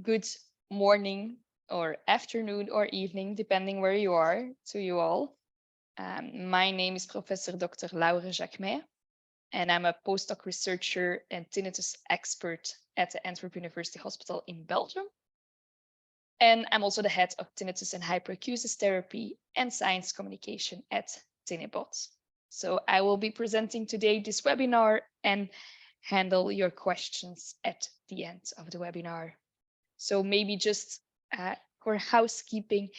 good morning or afternoon or evening, depending where you are, to you all. My name is Professor Dr. Laura Jacquemin, and I'm a postdoc researcher and tinnitus expert at the Antwerp University Hospital in Belgium. And I'm also the head of tinnitus and hyperacusis therapy and science communication at Tinnibot. So I will be presenting today this webinar and handle your questions at the end of the webinar. So maybe just for housekeeping,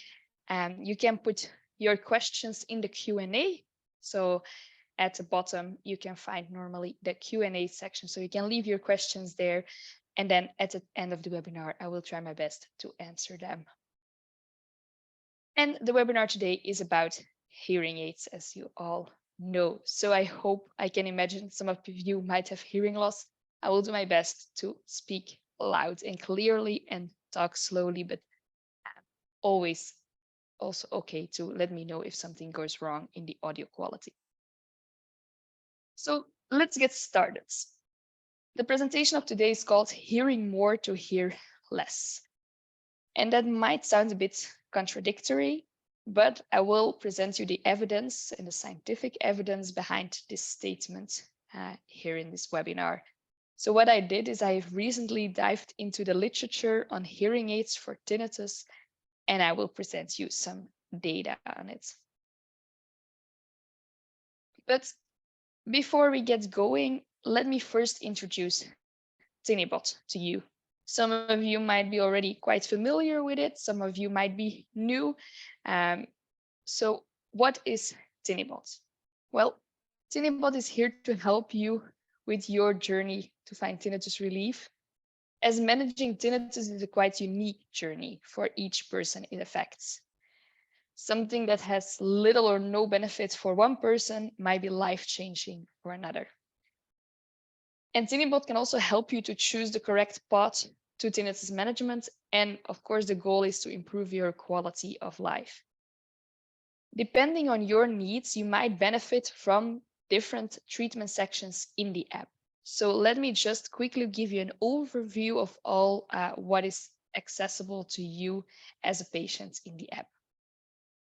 you can put your questions in the Q&A. So at the bottom, you can find normally the Q&A section. So you can leave your questions there. And then at the end of the webinar, I will try my best to answer them. And the webinar today is about hearing aids, as you all know. So I hope I can imagine some of you might have hearing loss. I will do my best to speak loud and clearly and talk slowly, but always also okay to let me know if something goes wrong in the audio quality. So let's get started. The presentation of today is called Hearing More to Hear Less. And that might sound a bit contradictory, but I will present you the evidence and the scientific evidence behind this statement here in this webinar. So what I did is I have recently dived into the literature on hearing aids for tinnitus, and I will present you some data on it. But before we get going, let me first introduce Tinnibot to you. Some of you might be already quite familiar with it. Some of you might be new. So what is Tinnibot? Well, Tinnibot is here to help you with your journey to find tinnitus relief, as managing tinnitus is a quite unique journey for each person it affects. Something that has little or no benefit for one person might be life-changing for another. And Tinnibot can also help you to choose the correct path to tinnitus management. And of course, the goal is to improve your quality of life. Depending on your needs, you might benefit from different treatment sections in the app. So let me just quickly give you an overview of all what is accessible to you as a patient in the app.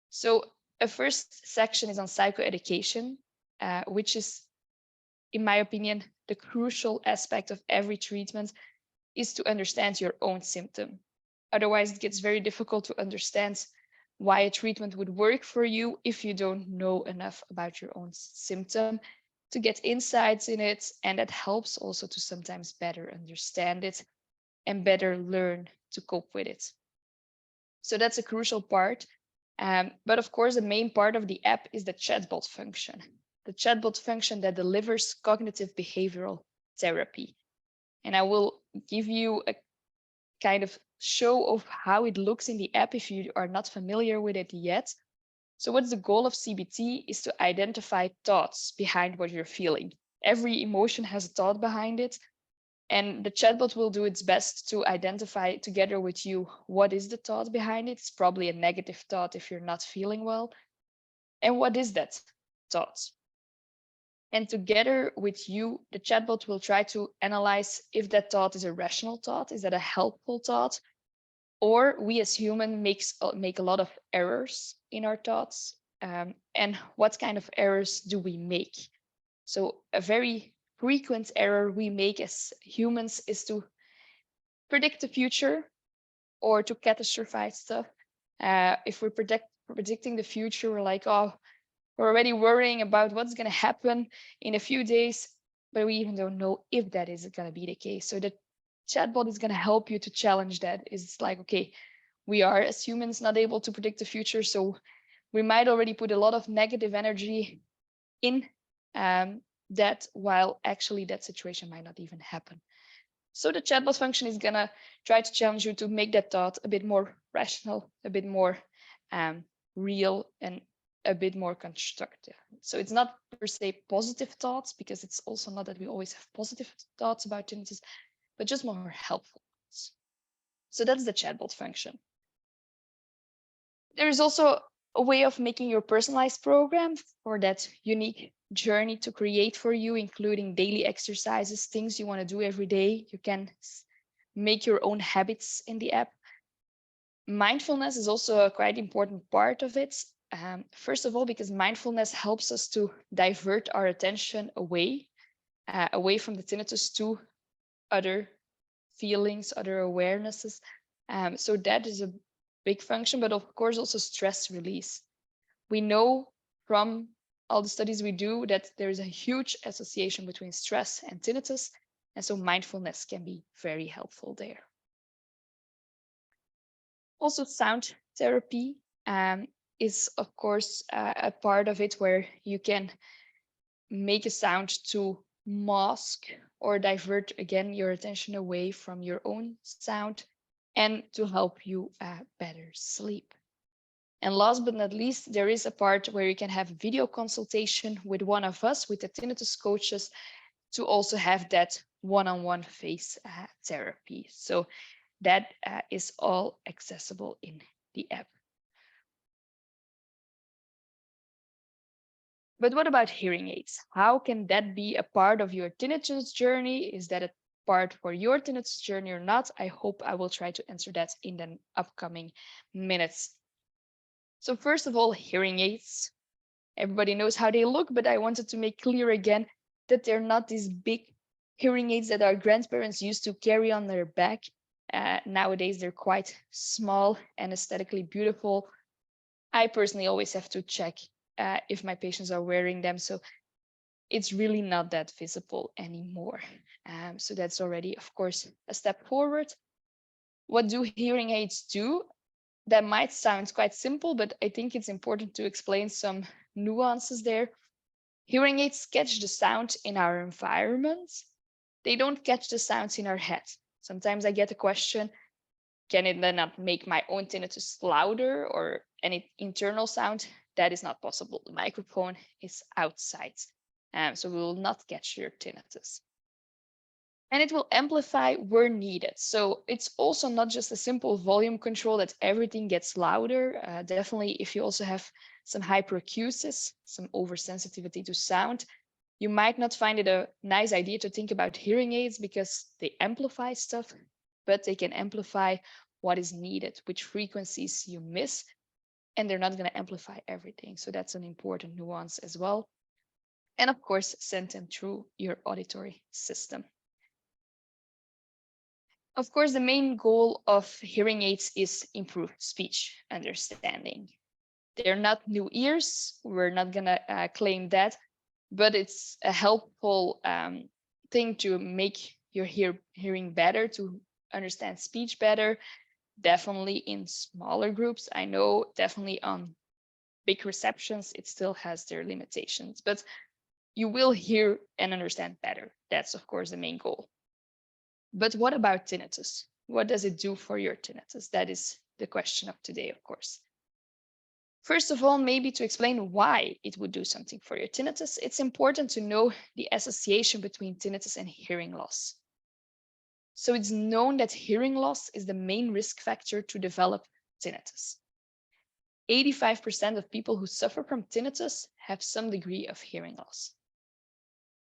So a first section is on psychoeducation, which is, in my opinion, the crucial aspect of every treatment is to understand your own symptom. Otherwise, it gets very difficult to understand why a treatment would work for you if you don't know enough about your own symptom to get insights in it. And that helps also to sometimes better understand it and better learn to cope with it. So that's a crucial part. But of course, the main part of the app is the chatbot function. The chatbot function that delivers cognitive behavioral therapy. And I will give you a kind of show of how it looks in the app if you are not familiar with it yet. So what's the goal of CBT is to identify thoughts behind what you're feeling. Every emotion has a thought behind it. And the chatbot will do its best to identify together with you what is the thought behind it. It's probably a negative thought if you're not feeling well. And what is that thought? And together with you, the chatbot will try to analyze if that thought is a rational thought, is that a helpful thought, or we as humans make a lot of errors in our thoughts. And what kind of errors do we make? So a very frequent error we make as humans is to predict the future or to catastrophize stuff. If we're predicting the future, we're like, oh, we're already worrying about what's going to happen in a few days, but we even don't know if that is going to be the case. So the chatbot is going to help you to challenge that. It's like, okay, we are as humans not able to predict the future, so we might already put a lot of negative energy in that, while actually that situation might not even happen. So the chatbot function is going to try to challenge you to make that thought a bit more rational, a bit more real, and a bit more constructive. So it's not per se positive thoughts, because it's also not that we always have positive thoughts about tinnitus, but just more helpful thoughts. So that's the chatbot function. There is also a way of making your personalized program for that unique journey to create for you, including daily exercises, things you want to do every day. You can make your own habits in the app. Mindfulness is also a quite important part of it. First of all, because mindfulness helps us to divert our attention away from the tinnitus to other feelings, other awarenesses. So that is a big function, but of course also stress release. We know from all the studies we do that there is a huge association between stress and tinnitus, and so mindfulness can be very helpful there. Also, sound therapy is, of course, a part of it where you can make a sound to mask or divert again your attention away from your own sound and to help you better sleep. And last but not least, there is a part where you can have video consultation with one of us, with the tinnitus coaches, to also have that one-on-one face therapy. So that is all accessible in the app. But what about hearing aids? How can that be a part of your tinnitus journey? Is that a part for your tinnitus journey or not? I hope I will try to answer that in the upcoming minutes. So first of all, hearing aids. Everybody knows how they look, but I wanted to make clear again that they're not these big hearing aids that our grandparents used to carry on their back. Nowadays, they're quite small and aesthetically beautiful. I personally always have to check if my patients are wearing them. So it's really not that visible anymore. So that's already, of course, a step forward. What do hearing aids do? That might sound quite simple, but I think it's important to explain some nuances there. Hearing aids catch the sound in our environment. They don't catch the sounds in our head. Sometimes I get a question, can it then not make my own tinnitus louder or any internal sound? That is not possible. The microphone is outside, so we will not catch your tinnitus. And it will amplify where needed. So it's also not just a simple volume control that everything gets louder. Definitely, if you also have some hyperacusis, some oversensitivity to sound, you might not find it a nice idea to think about hearing aids because they amplify stuff, but they can amplify what is needed, which frequencies you miss, and they're not going to amplify everything. So that's an important nuance as well. And of course, send them through your auditory system. Of course, the main goal of hearing aids is improved speech understanding. They're not new ears. We're not going to claim that, but it's a helpful thing to make your hearing better, to understand speech better, definitely in smaller groups. I know definitely on big receptions, it still has their limitations, but you will hear and understand better. That's, of course, the main goal. But what about tinnitus? What does it do for your tinnitus? That is the question of today, of course. First of all, maybe to explain why it would do something for your tinnitus, it's important to know the association between tinnitus and hearing loss. So it's known that hearing loss is the main risk factor to develop tinnitus. 85% of people who suffer from tinnitus have some degree of hearing loss.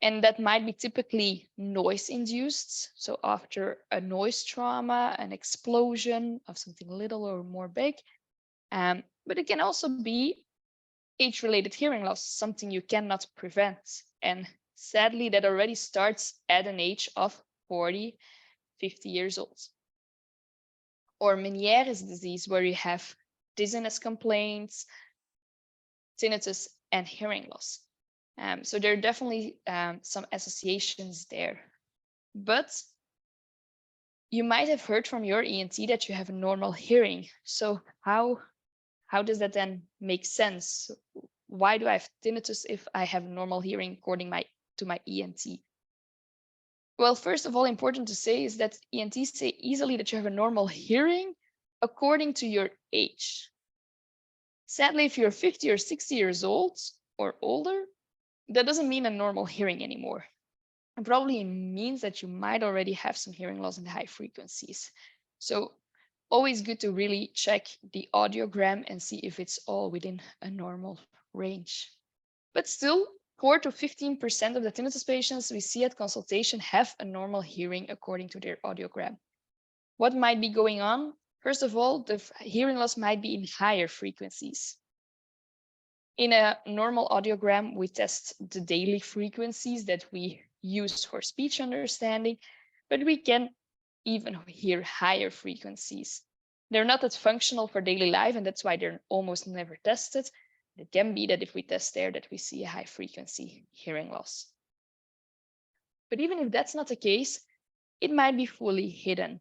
And that might be typically noise induced. So after a noise trauma, an explosion of something little or more big. But it can also be age-related hearing loss, something you cannot prevent. And sadly, that already starts at an age of 40, 50 years old. Or Meniere's disease, where you have dizziness complaints, tinnitus, and hearing loss. So there are definitely some associations there. But you might have heard from your ENT that you have a normal hearing. So how does that then make sense? Why do I have tinnitus if I have normal hearing according to my ENT? Well, first of all, important to say is that ENTs say easily that you have a normal hearing according to your age. Sadly, if you're 50 or 60 years old or older, that doesn't mean a normal hearing anymore. It probably means that you might already have some hearing loss in the high frequencies. So always good to really check the audiogram and see if it's all within a normal range. But still, 4 to 15% of the tinnitus patients we see at consultation have a normal hearing according to their audiogram. What might be going on? First of all, the hearing loss might be in higher frequencies. In a normal audiogram, we test the daily frequencies that we use for speech understanding, but we can even hear higher frequencies. They're not that functional for daily life, and that's why they're almost never tested. It can be that if we test there, that we see a high frequency hearing loss. But even if that's not the case, it might be fully hidden.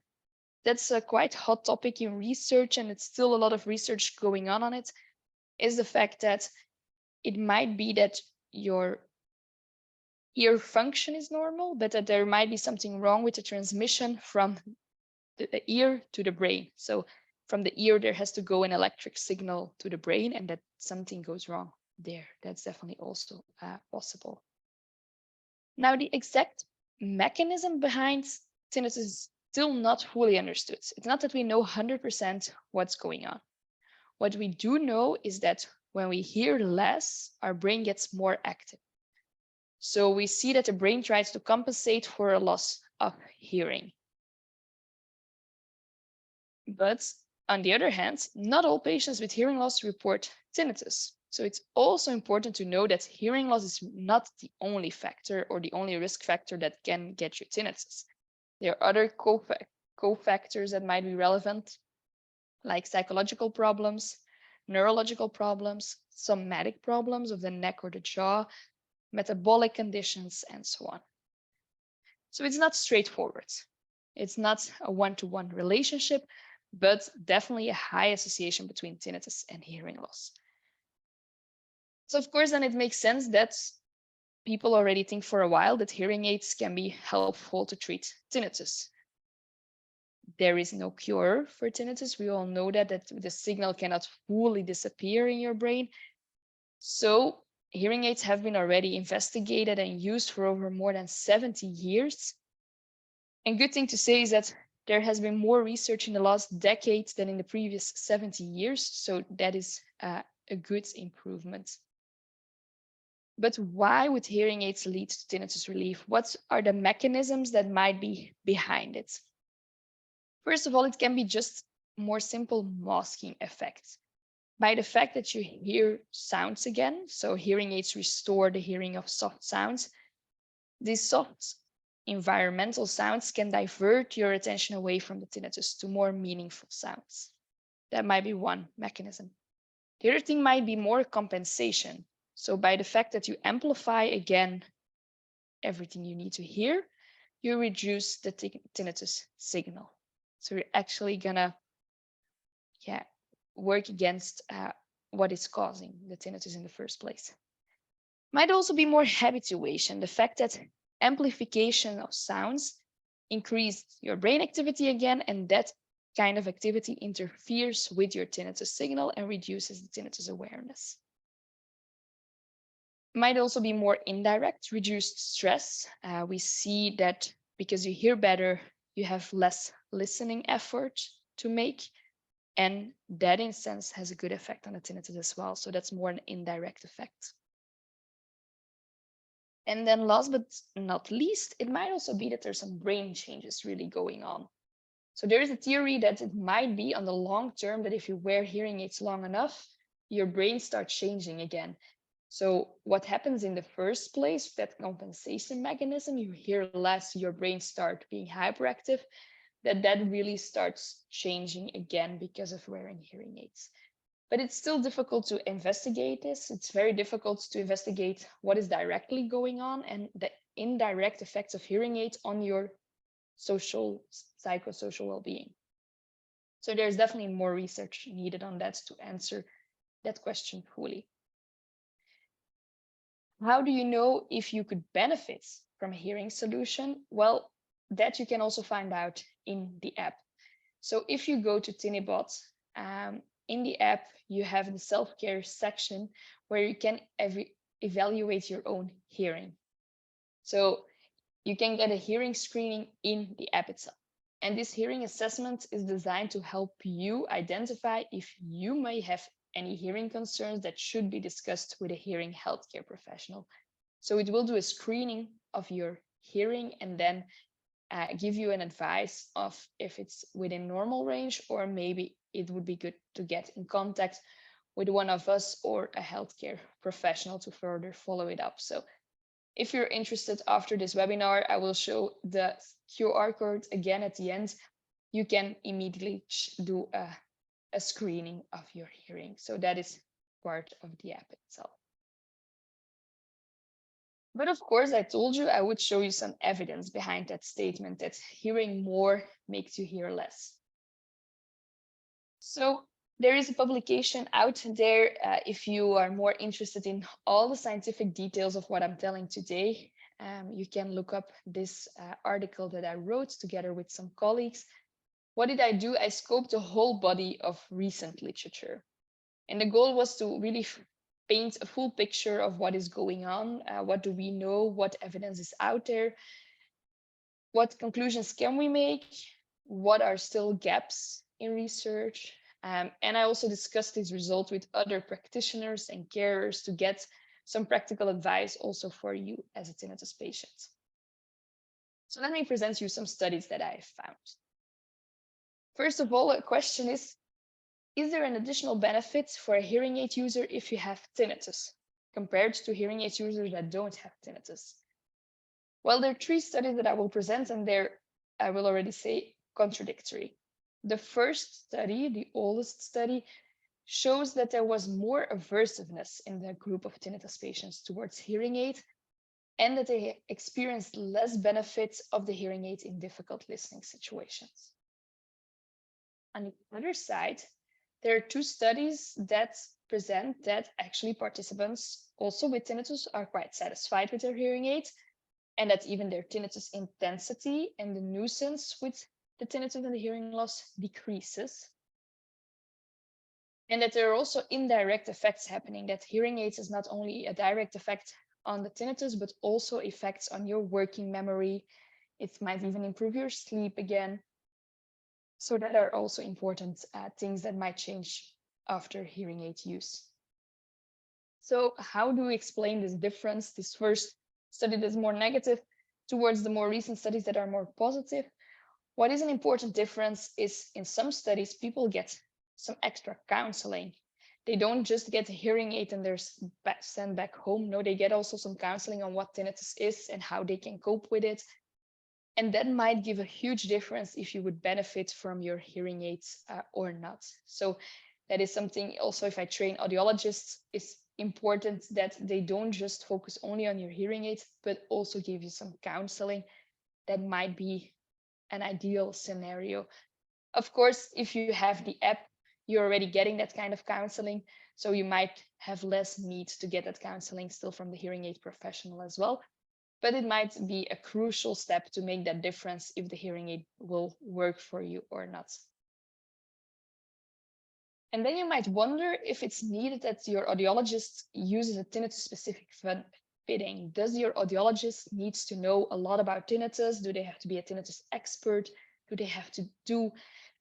That's a quite hot topic in research, and it's still a lot of research going on it, is the fact that it might be that your ear function is normal, but that there might be something wrong with the transmission from the ear to the brain. So from the ear, there has to go an electric signal to the brain, and that something goes wrong there. That's definitely also possible. Now, the exact mechanism behind tinnitus is still not fully understood. It's not that we know 100% what's going on. What we do know is that when we hear less, our brain gets more active. So we see that the brain tries to compensate for a loss of hearing. But on the other hand, not all patients with hearing loss report tinnitus. So it's also important to know that hearing loss is not the only factor or the only risk factor that can get you tinnitus. There are other cofactors that might be relevant, like psychological problems, neurological problems, somatic problems of the neck or the jaw, metabolic conditions, and so on. So it's not straightforward. It's not a one-to-one relationship, but definitely a high association between tinnitus and hearing loss. So of course, then it makes sense that people already think for a while that hearing aids can be helpful to treat tinnitus. There is no cure for tinnitus. We all know that the signal cannot fully disappear in your brain. So hearing aids have been already investigated and used for over more than 70 years. And good thing to say is that there has been more research in the last decade than in the previous 70 years. So that is a good improvement. But why would hearing aids lead to tinnitus relief? What are the mechanisms that might be behind it? First of all, it can be just more simple masking effects. By the fact that you hear sounds again, so hearing aids restore the hearing of soft sounds, these soft environmental sounds can divert your attention away from the tinnitus to more meaningful sounds. That might be one mechanism. The other thing might be more compensation. So by the fact that you amplify again everything you need to hear, you reduce the tinnitus signal. So you're actually gonna work against what is causing the tinnitus in the first place. Might also be more habituation, the fact that amplification of sounds increase your brain activity again, and that kind of activity interferes with your tinnitus signal and reduces the tinnitus awareness. Might also be more indirect, reduced stress. We see that because you hear better, you have less listening effort to make, and that in a sense has a good effect on the tinnitus as well. So that's more an indirect effect. And then last but not least, it might also be that there's some brain changes really going on. So there is a theory that it might be on the long term that if you wear hearing aids long enough, your brain starts changing again. So what happens in the first place, that compensation mechanism, you hear less, your brain starts being hyperactive, that really starts changing again because of wearing hearing aids. But it's still difficult to investigate this. It's very difficult to investigate what is directly going on and the indirect effects of hearing aids on your psychosocial well-being. So there's definitely more research needed on that to answer that question fully. How do you know if you could benefit from a hearing solution? Well, that you can also find out in the app. So if you go to Tinnibot, in the app, you have the self-care section where you can evaluate your own hearing. So you can get a hearing screening in the app itself. And this hearing assessment is designed to help you identify if you may have any hearing concerns that should be discussed with a hearing healthcare professional. So it will do a screening of your hearing and then give you an advice of if it's within normal range, or maybe it would be good to get in contact with one of us or a healthcare professional to further follow it up. So if you're interested, after this webinar, I will show the QR code again at the end. You can immediately do a screening of your hearing. So that is part of the app itself. But of course, I told you I would show you some evidence behind that statement that hearing more makes you hear less. So there is a publication out there if you are more interested in all the scientific details of what I'm telling today. You can look up this article that I wrote together with some colleagues. What did I do? I scoped the whole body of recent literature. And the goal was to really paint a full picture of what is going on. What do we know? What evidence is out there? What conclusions can we make? What are still gaps in research? And I also discussed these results with other practitioners and carers to get some practical advice also for you as a tinnitus patient. So let me present you some studies that I found. First of all, a question is there an additional benefit for a hearing aid user if you have tinnitus compared to hearing aid users that don't have tinnitus? Well, there are 3 studies that I will present, and they're, I will already say, contradictory. The first study, the oldest study, shows that there was more aversiveness in the group of tinnitus patients towards hearing aid, and that they experienced less benefits of the hearing aid in difficult listening situations. On the other side, there are 2 studies that present that actually participants also with tinnitus are quite satisfied with their hearing aid, and that even their tinnitus intensity and the nuisance with the tinnitus and the hearing loss decreases. And that there are also indirect effects happening, that hearing aids is not only a direct effect on the tinnitus, but also effects on your working memory. It might even improve your sleep again. So that are also important things that might change after hearing aid use. So how do we explain this difference, this first study that's more negative towards the more recent studies that are more positive? What is an important difference is in some studies, people get some extra counseling. They don't just get a hearing aid and they're sent back home. No, they get also some counseling on what tinnitus is and how they can cope with it. And that might give a huge difference if you would benefit from your hearing aids or not. So that is something also, if I train audiologists, it's important that they don't just focus only on your hearing aid, but also give you some counseling. That might be an ideal scenario. Of course, if you have the app, you're already getting that kind of counseling. So you might have less need to get that counseling still from the hearing aid professional as well. But it might be a crucial step to make that difference if the hearing aid will work for you or not. And then you might wonder if it's needed that your audiologist uses a tinnitus-specific fitting. Does your audiologist needs to know a lot about tinnitus? Do they have to be a tinnitus expert? Do they have to do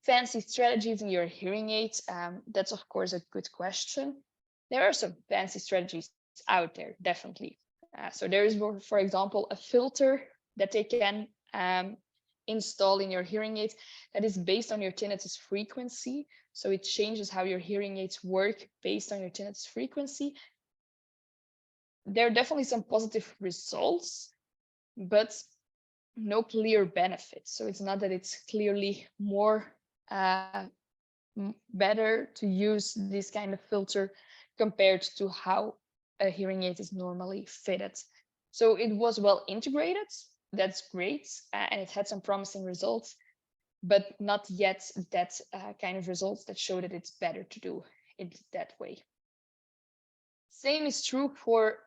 fancy strategies in your hearing aids? That's, of course, a good question. There are some fancy strategies out there, definitely. So there is, for example, a filter that they can install in your hearing aid that is based on your tinnitus frequency. So it changes how your hearing aids work based on your tinnitus frequency. There are definitely some positive results, but no clear benefits. So it's not that it's clearly more better to use this kind of filter compared to how a hearing aid is normally fitted. So it was well integrated. That's great. And it had some promising results, but not yet that kind of results that show that it's better to do it that way. Same is true for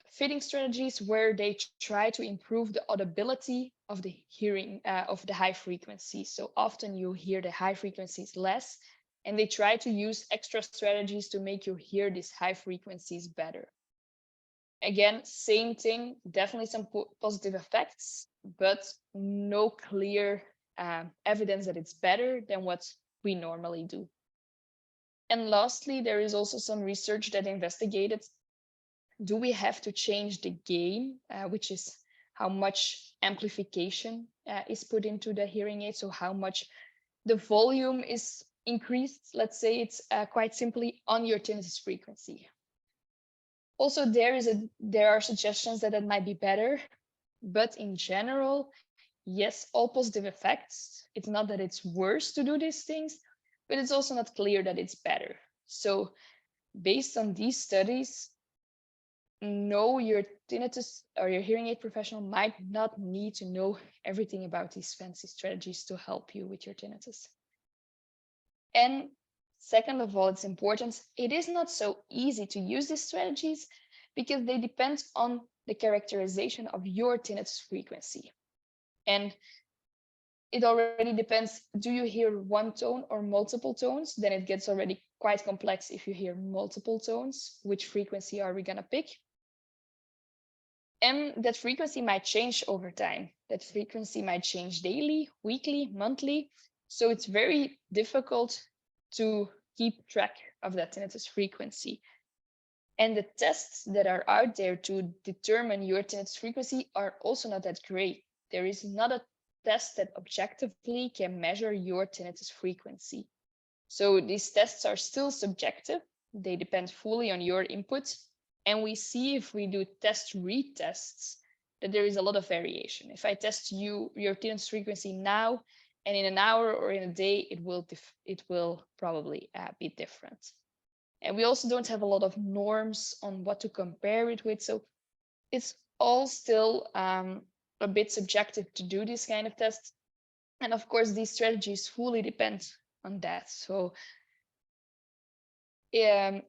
fitting strategies where they try to improve the audibility of the hearing of the high frequency. So often you hear the high frequencies less, and they try to use extra strategies to make you hear these high frequencies better. Again, same thing, definitely some positive effects, but no clear evidence that it's better than what we normally do. And lastly, there is also some research that investigated, do we have to change the game, which is how much amplification is put into the hearing aid, so how much the volume is increased. Let's say it's quite simply on your tinnitus frequency. Also, there are suggestions that it might be better, but in general, yes, all positive effects. It's not that it's worse to do these things, but it's also not clear that it's better. So based on these studies, no, your tinnitus or your hearing aid professional might not need to know everything about these fancy strategies to help you with your tinnitus. And second of all, it's important, it is not so easy to use these strategies because they depend on the characterization of your tinnitus frequency. And it already depends, do you hear one tone or multiple tones? Then it gets already quite complex if you hear multiple tones. Which frequency are we going to pick? And that frequency might change over time. That frequency might change daily, weekly, monthly. So it's very difficult to keep track of that tinnitus frequency. And the tests that are out there to determine your tinnitus frequency are also not that great. There is not a test that objectively can measure your tinnitus frequency. So these tests are still subjective. They depend fully on your input. And we see if we do test retests that there is a lot of variation. If I test your tinnitus frequency now, and in an hour or in a day, it will probably be different. And we also don't have a lot of norms on what to compare it with. So it's all still a bit subjective to do this kind of tests. And of course, these strategies fully depend on that. So definitely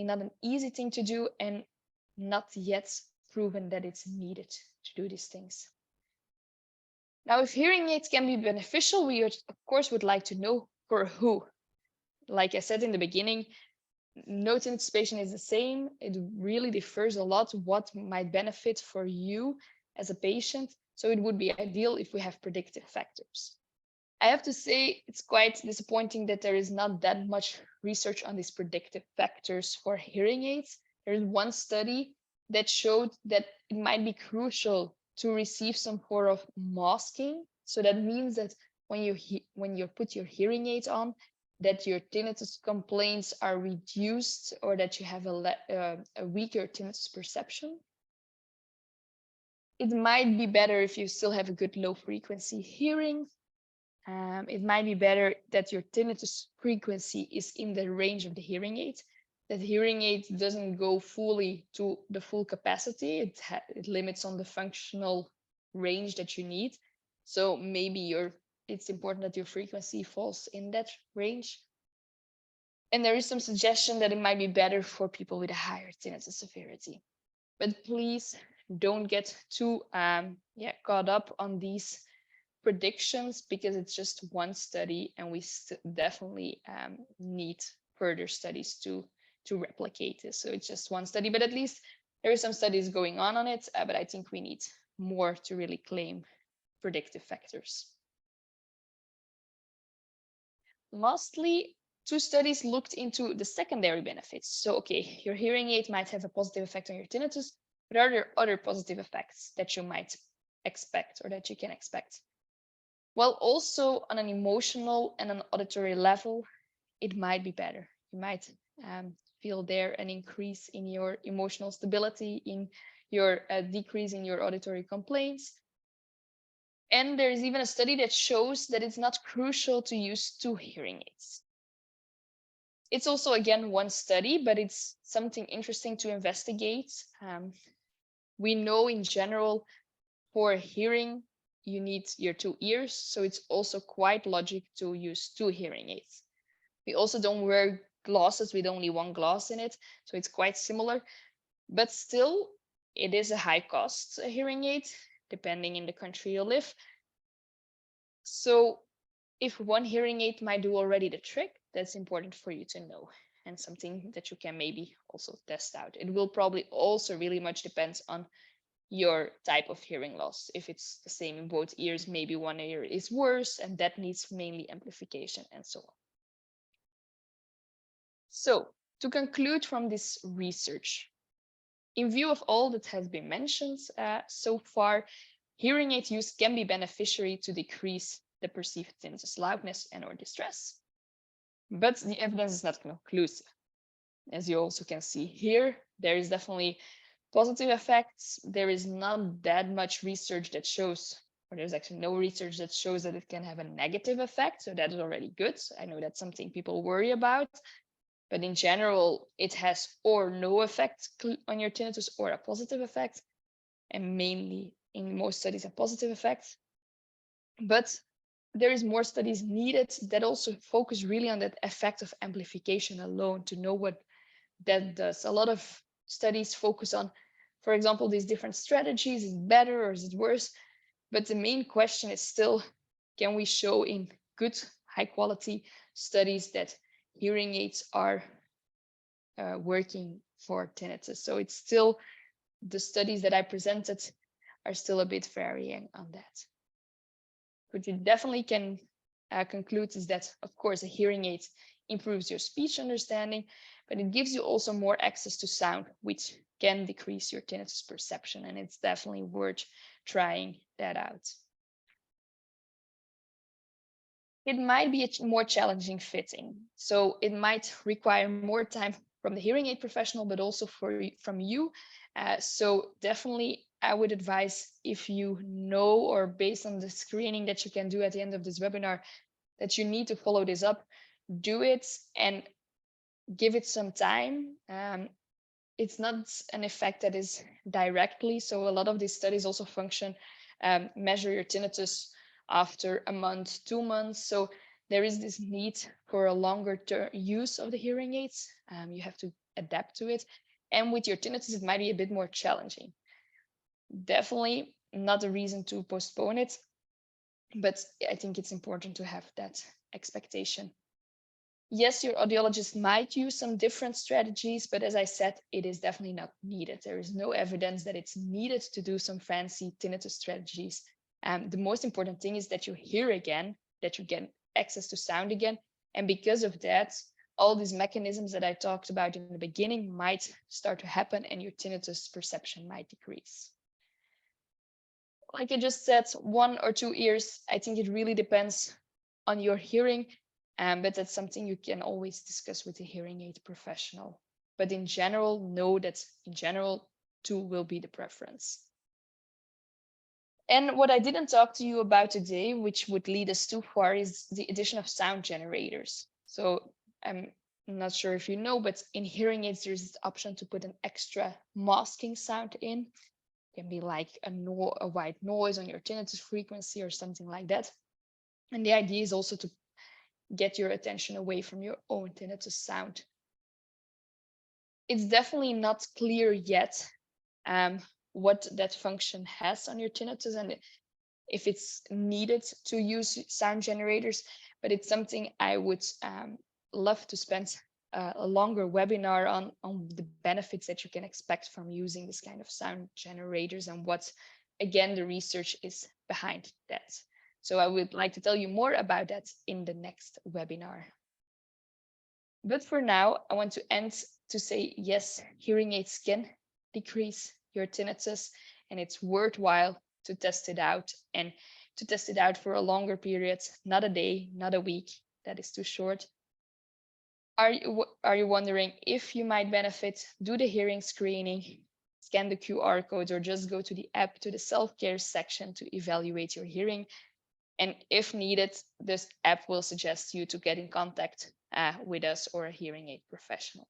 not an easy thing to do, and not yet proven that it's needed to do these things. Now, if hearing aids can be beneficial, we of course would like to know for who. Like I said in the beginning, no tinnitus patient is the same. It really differs a lot what might benefit for you as a patient. So it would be ideal if we have predictive factors. I have to say it's quite disappointing that there is not that much research on these predictive factors for hearing aids. There is one study that showed that it might be crucial to receive some form of masking. So that means that when you put your hearing aids on, that your tinnitus complaints are reduced, or that you have a weaker tinnitus perception. It might be better if you still have a good low frequency hearing. It might be better that your tinnitus frequency is in the range of the hearing aid. That hearing aid doesn't go fully to the full capacity. It limits on the functional range that you need. So maybe it's important that your frequency falls in that range. And there is some suggestion that it might be better for people with a higher tinnitus severity. But please don't get too caught up on these predictions, because it's just one study, and we definitely need further studies to replicate this. So it's just one study, but at least there are some studies going on it, but I think we need more to really claim predictive factors. Lastly, two studies looked into the secondary benefits. So, okay, your hearing aid might have a positive effect on your tinnitus, but are there other positive effects that you might expect, or that you can expect? Well, also on an emotional and an auditory level, it might be better. You might feel there an increase in your emotional stability, in your decrease in your auditory complaints. And there is even a study that shows that it's not crucial to use two hearing aids. It's also, again, one study, but it's something interesting to investigate. We know in general for hearing, you need your two ears, so it's also quite logic to use two hearing aids. We also don't wear glasses with only one glass in it, so it's quite similar, but still it is a high cost hearing aid, depending in the country you live. So if one hearing aid might do already the trick, that's important for you to know, and something that you can maybe also test out. It will probably also really much depend on your type of hearing loss. If it's the same in both ears, maybe one ear is worse, and that needs mainly amplification, and so on. So to conclude from this research, In view of all that has been mentioned so far, hearing aid use can be beneficiary to decrease the perceived tinnitus loudness and or distress. But the evidence is not conclusive. As you also can see here, there is definitely positive effects. There is not that much research that shows, or there's actually no research that shows that it can have a negative effect. So that is already good. I know that's something people worry about, but in general, it has or no effect on your tinnitus or a positive effect, and mainly in most studies, a positive effect. But there is more studies needed that also focus really on that effect of amplification alone to know what that does. A lot of studies focus on, for example, these different strategies. Is it better or is it worse? But the main question is still, can we show in good, high quality studies that hearing aids are working for tinnitus? So it's still, the studies that I presented are still a bit varying on that. What you definitely can conclude is that, of course, a hearing aid improves your speech understanding, but it gives you also more access to sound, which can decrease your tinnitus perception. And it's definitely worth trying that out. It might be a more challenging fitting. So it might require more time from the hearing aid professional, but also from you. So definitely I would advise, if you know, or based on the screening that you can do at the end of this webinar, that you need to follow this up, do it and give it some time. It's not an effect that is directly. So a lot of these studies also function, measure your tinnitus after a month, 2 months. So there is this need for a longer term use of the hearing aids. You have to adapt to it. And with your tinnitus, it might be a bit more challenging. Definitely not a reason to postpone it, but I think it's important to have that expectation. Yes, your audiologist might use some different strategies, but as I said, it is definitely not needed. There is no evidence that it's needed to do some fancy tinnitus strategies. The most important thing is that you hear again, that you get access to sound again. And because of that, all these mechanisms that I talked about in the beginning might start to happen and your tinnitus perception might decrease. Like I just said, 1 or 2 ears, I think it really depends on your hearing. But that's something you can always discuss with a hearing aid professional. But in general, know that in general, 2 will be the preference. And what I didn't talk to you about today, which would lead us too far, is the addition of sound generators. So I'm not sure if you know, but in hearing aids, there's this option to put an extra masking sound in. It can be like a white noise on your tinnitus frequency or something like that. And the idea is also to get your attention away from your own tinnitus sound. It's definitely not clear yet what that function has on your tinnitus and if it's needed to use sound generators, but it's something I would love to spend a longer webinar on the benefits that you can expect from using this kind of sound generators and what, again, the research is behind that. So I would like to tell you more about that in the next webinar. But for now, I want to end to say, yes, hearing aids can decrease your tinnitus, and it's worthwhile to test it out and to test it out for a longer period, not a day, not a week. That is too short. Are you wondering if you might benefit? Do the hearing screening, scan the QR codes, or just go to the app, to the self-care section to evaluate your hearing. And if needed, this app will suggest you to get in contact with us or a hearing aid professional.